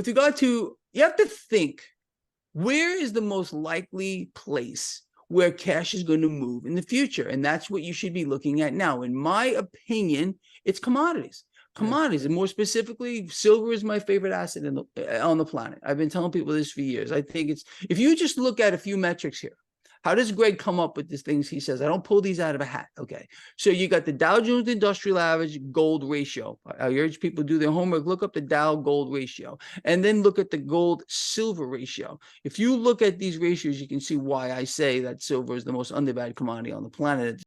With regard to, you have to think, where is the most likely place where cash is going to move in the future? And that's what you should be looking at now. In my opinion, it's commodities. Commodities, and more specifically, silver is my favorite asset on the planet. I've been telling people this for years. I think it's, if you just look at a few metrics here, how does Greg come up with these things? He says, I don't pull these out of a hat. Okay. So you got the Dow Jones Industrial Average gold ratio. I urge people to do their homework, look up the Dow gold ratio, and then look at the gold silver ratio. If you look at these ratios, you can see why I say that silver is the most undervalued commodity on the planet.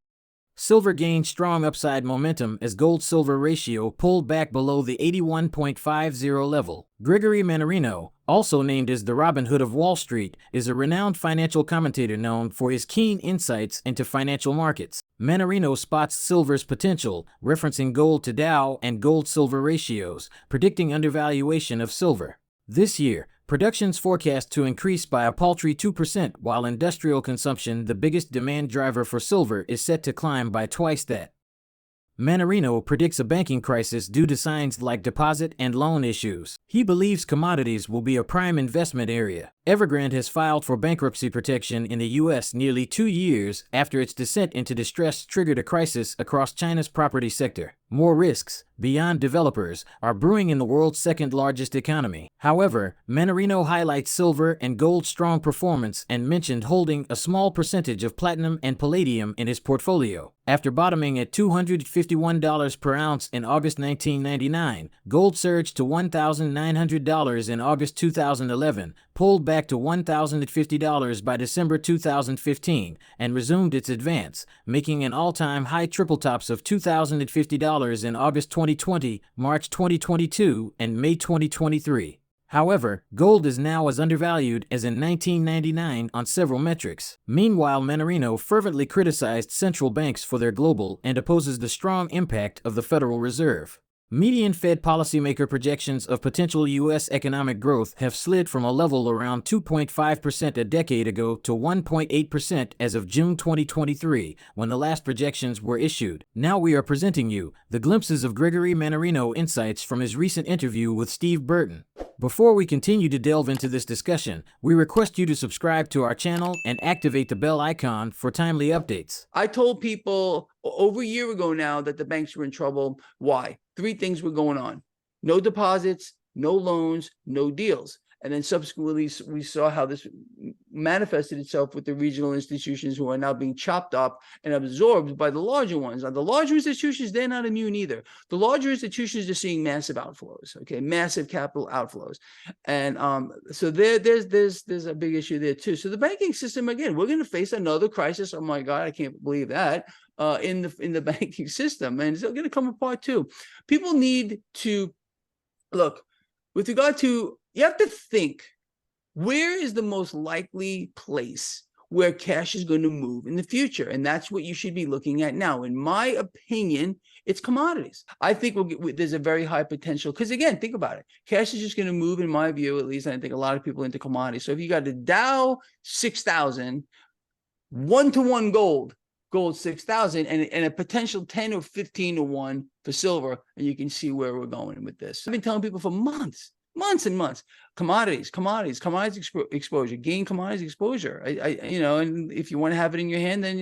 Silver gained strong upside momentum as gold-silver ratio pulled back below the 81.50 level. Gregory Mannarino, also named as the Robin Hood of Wall Street, is a renowned financial commentator known for his keen insights into financial markets. Mannarino spots silver's potential, referencing gold to Dow and gold-silver ratios, predicting undervaluation of silver. This year, production's forecast to increase by a paltry 2%, while industrial consumption, the biggest demand driver for silver, is set to climb by twice that. Mannarino predicts a banking crisis due to signs like deposit and loan issues. He believes commodities will be a prime investment area. Evergrande has filed for bankruptcy protection in the U.S. nearly 2 years after its descent into distress triggered a crisis across China's property sector. More risks, beyond developers, are brewing in the world's second-largest economy. However, Mannarino highlights silver and gold's strong performance and mentioned holding a small percentage of platinum and palladium in his portfolio. After bottoming at $251 per ounce in August 1999, gold surged to $1,900 in August 2011, pulled back to $1,050 by December 2015, and resumed its advance, making an all-time high triple tops of $2,050 in August 2020, March 2022, and May 2023. However, gold is now as undervalued as in 1999 on several metrics. Meanwhile, Mannarino fervently criticized central banks for their global and opposes the strong impact of the Federal Reserve. Median Fed policymaker projections of potential U.S. economic growth have slid from a level around 2.5% a decade ago to 1.8% as of June 2023, when the last projections were issued. Now we are presenting you the glimpses of Gregory Mannarino insights from his recent interview with Steve Burton. Before we continue to delve into this discussion, we request you to subscribe to our channel and activate the bell icon for timely updates. I told people over a year ago now that the banks were in trouble. Why? 3 things were going on: no deposits, no loans, no deals. And then subsequently, we saw how this manifested itself with the regional institutions who are now being chopped up and absorbed by the larger ones. Now, the larger institutions, they're not immune either. The larger institutions are seeing massive outflows, okay, massive capital outflows. And so there's a big issue there too. So the banking system, again, we're going to face another crisis. Oh my God, I can't believe that. In the banking system, and it's going to come apart too. People need to look with regard to, you have to think, where is the most likely place where cash is going to move in the future? And that's what you should be looking at now. In my opinion, it's commodities. I think there's a very high potential, because again, think about it. Cash is just going to move, in my view, at least. And I think a lot of people into commodities. So if you got the Dow 6,000, 1-to-1 gold 6,000, and a potential 10 or 15 to 1 for silver, and you can see where we're going with this. I've been telling people for months and months, commodities exposure, gain commodities exposure. And if you want to have it in your hand, then,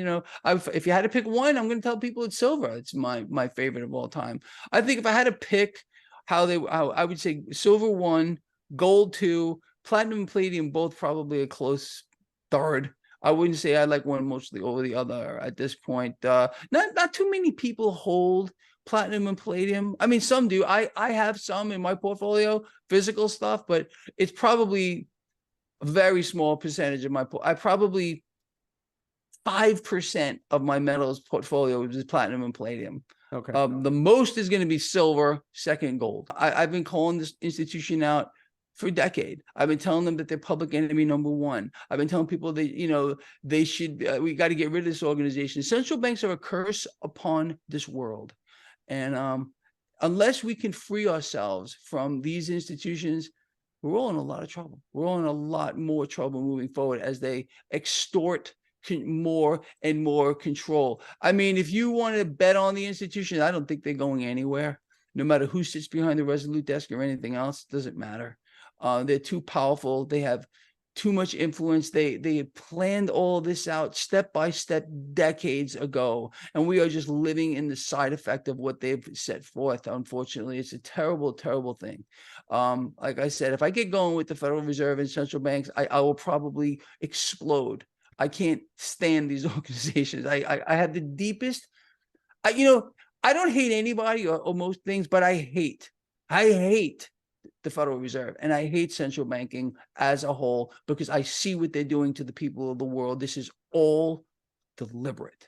if you had to pick one, I'm going to tell people it's silver. It's my favorite of all time. I think if I had to pick how I would say silver 1, gold 2, platinum and palladium both probably a close third. I wouldn't say I like one mostly over the other at this point. Not too many people hold platinum and palladium. I mean, some do. I have some in my portfolio, physical stuff, but it's probably a very small percentage of my I probably 5% of my metals portfolio is platinum and palladium. Okay. The most is going to be silver, second gold. I've been calling this institution out for a decade. I've been telling them that they're public enemy number 1. I've been telling people that, they should, we got to get rid of this organization. Central banks are a curse upon this world. And unless we can free ourselves from these institutions, we're all in a lot of trouble. We're all in a lot more trouble moving forward as they extort more and more control. I mean, if you want to bet on the institution, I don't think they're going anywhere. No matter who sits behind the Resolute desk or anything else, it doesn't matter. They're too powerful. They have too much influence. They had planned all this out step by step decades ago, and we are just living in the side effect of what they've set forth. Unfortunately, it's a terrible, terrible thing. Like I said, if I get going with the Federal Reserve and central banks, I will probably explode. I can't stand these organizations. I have the deepest, I don't hate anybody or most things, but I hate the Federal Reserve, and I hate central banking as a whole because I see what they're doing to the people of the world. This is all deliberate.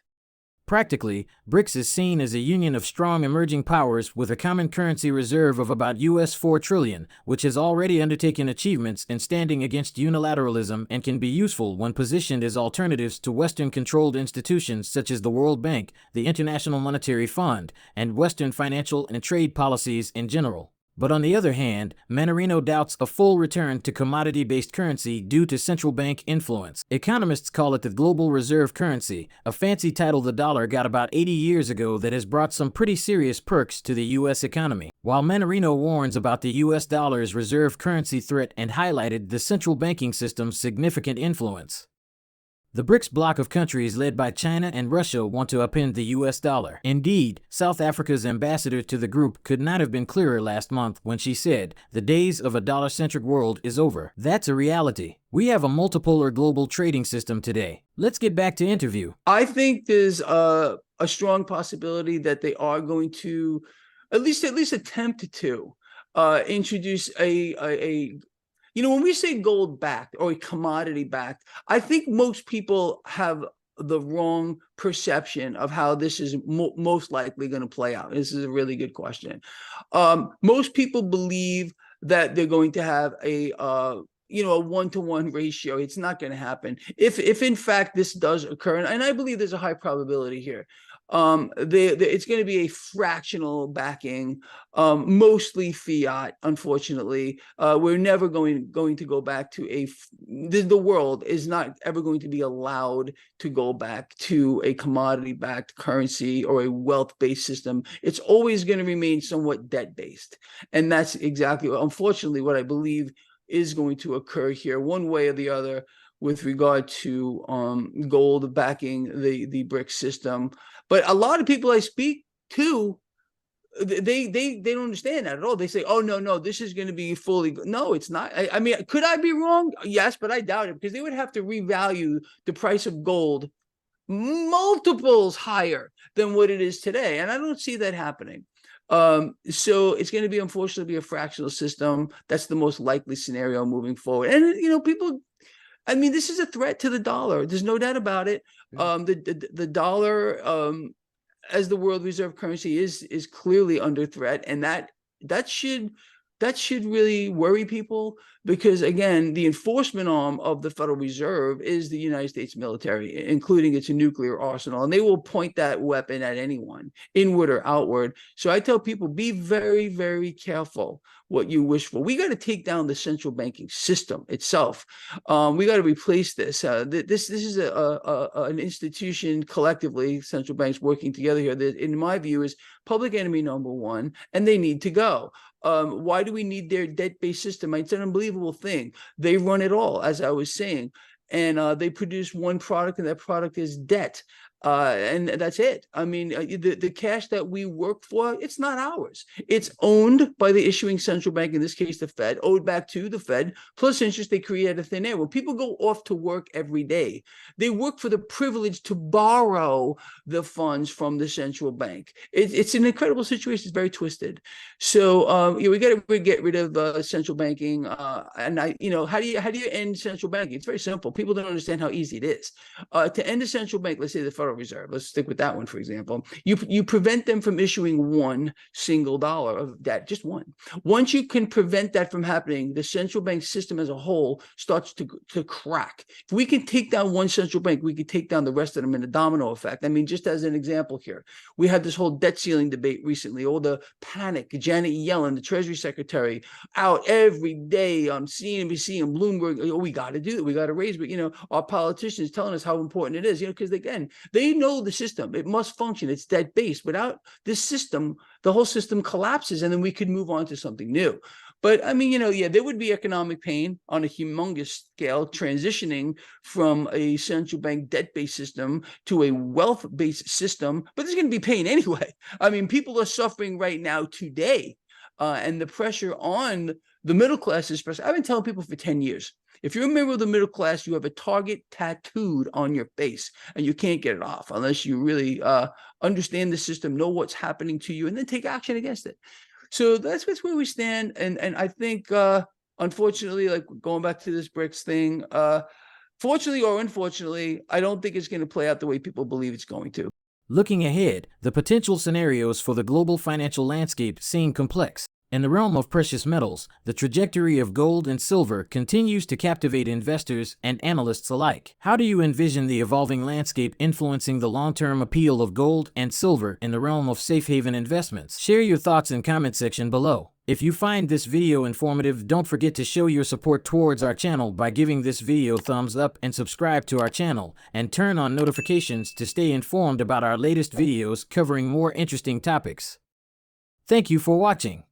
Practically, BRICS is seen as a union of strong emerging powers with a common currency reserve of about US $4 trillion, which has already undertaken achievements in standing against unilateralism and can be useful when positioned as alternatives to Western-controlled institutions such as the World Bank, the International Monetary Fund, and Western financial and trade policies in general. But on the other hand, Mannarino doubts a full return to commodity-based currency due to central bank influence. Economists call it the global reserve currency, a fancy title the dollar got about 80 years ago that has brought some pretty serious perks to the U.S. economy. While Mannarino warns about the U.S. dollar's reserve currency threat and highlighted the central banking system's significant influence. The BRICS bloc of countries led by China and Russia want to upend the US dollar. Indeed, South Africa's ambassador to the group could not have been clearer last month when she said, "The days of a dollar-centric world is over." That's a reality. We have a multipolar global trading system today. Let's get back to interview. I think there's a strong possibility that they are going to at least attempt to introduce when we say gold backed or commodity backed, I think most people have the wrong perception of how this is most likely going to play out. This is a really good question. Most people believe that they're going to have a 1-to-1 ratio. It's not going to happen. If in fact this does occur, and I believe there's a high probability here, it's going to be a fractional backing, mostly fiat. Unfortunately, we're never going to go back to the world is not ever going to be allowed to go back to a commodity-backed currency or a wealth-based system. It's always going to remain somewhat debt-based, and that's exactly, unfortunately, what I believe is going to occur here, one way or the other, with regard to gold backing the BRICS system. But a lot of people I speak to, they don't understand that at all. They say, "Oh no, this is going to be fully." No, it's not. I mean, could I be wrong? Yes, but I doubt it, because they would have to revalue the price of gold multiples higher than what it is today, and I don't see that happening. So it's going to be, unfortunately, a fractional system. That's the most likely scenario moving forward. And people, I mean, this is a threat to the dollar. There's no doubt about it. The dollar, as the world reserve currency, is clearly under threat, and that should really worry people, because again, the enforcement arm of the Federal Reserve is the United States military, including its nuclear arsenal, and they will point that weapon at anyone, inward or outward. So I tell people, be very, very careful what you wish for. We got to take down the central banking system itself. We got to replace this. This is an institution, collectively, central banks working together here, that in my view is public enemy number one, and they need to go. Why do we need their debt-based system? It's an unbelievable thing. They run it all, as I was saying, and they produce one product, and that product is debt. And that's it. I mean, the cash that we work for, it's not ours. It's owned by the issuing central bank, in this case, the Fed, owed back to the Fed, plus interest they create out of thin air. When people go off to work every day, they work for the privilege to borrow the funds from the central bank. It's an incredible situation. It's very twisted. So we got to get rid of central banking. And how do you end central banking? It's very simple. People don't understand how easy it is. To end a central bank, let's say the Federal Reserve, let's stick with that one, for example, you prevent them from issuing $1 single of debt, just one. Once you can prevent that from happening, the central bank system as a whole starts to crack. If we can take down one central bank, we could take down the rest of them in a domino effect. I mean, just as an example here, we had this whole debt ceiling debate recently, all the panic, Janet Yellen, the Treasury Secretary, out every day on CNBC and Bloomberg. Oh, we got to do it. We got to raise, but our politicians telling us how important it is, because again, they know the system. It must function. It's debt-based. Without this system, the whole system collapses, and then we could move on to something new. But I mean, yeah, there would be economic pain on a humongous scale, transitioning from a central bank debt-based system to a wealth-based system. But there's going to be pain anyway. I mean, people are suffering right now today, and the pressure on the middle class is pressure. I've been telling people for 10 years, if you're a member of the middle class, you have a target tattooed on your face, and you can't get it off unless you really understand the system, know what's happening to you, and then take action against it. So that's where we stand. And I think, unfortunately, like going back to this BRICS thing, fortunately or unfortunately, I don't think it's going to play out the way people believe it's going to. Looking ahead, the potential scenarios for the global financial landscape seem complex. In the realm of precious metals, the trajectory of gold and silver continues to captivate investors and analysts alike. How do you envision the evolving landscape influencing the long-term appeal of gold and silver in the realm of safe haven investments? Share your thoughts in the comment section below. If you find this video informative, don't forget to show your support towards our channel by giving this video a thumbs up and subscribe to our channel, and turn on notifications to stay informed about our latest videos covering more interesting topics. Thank you for watching.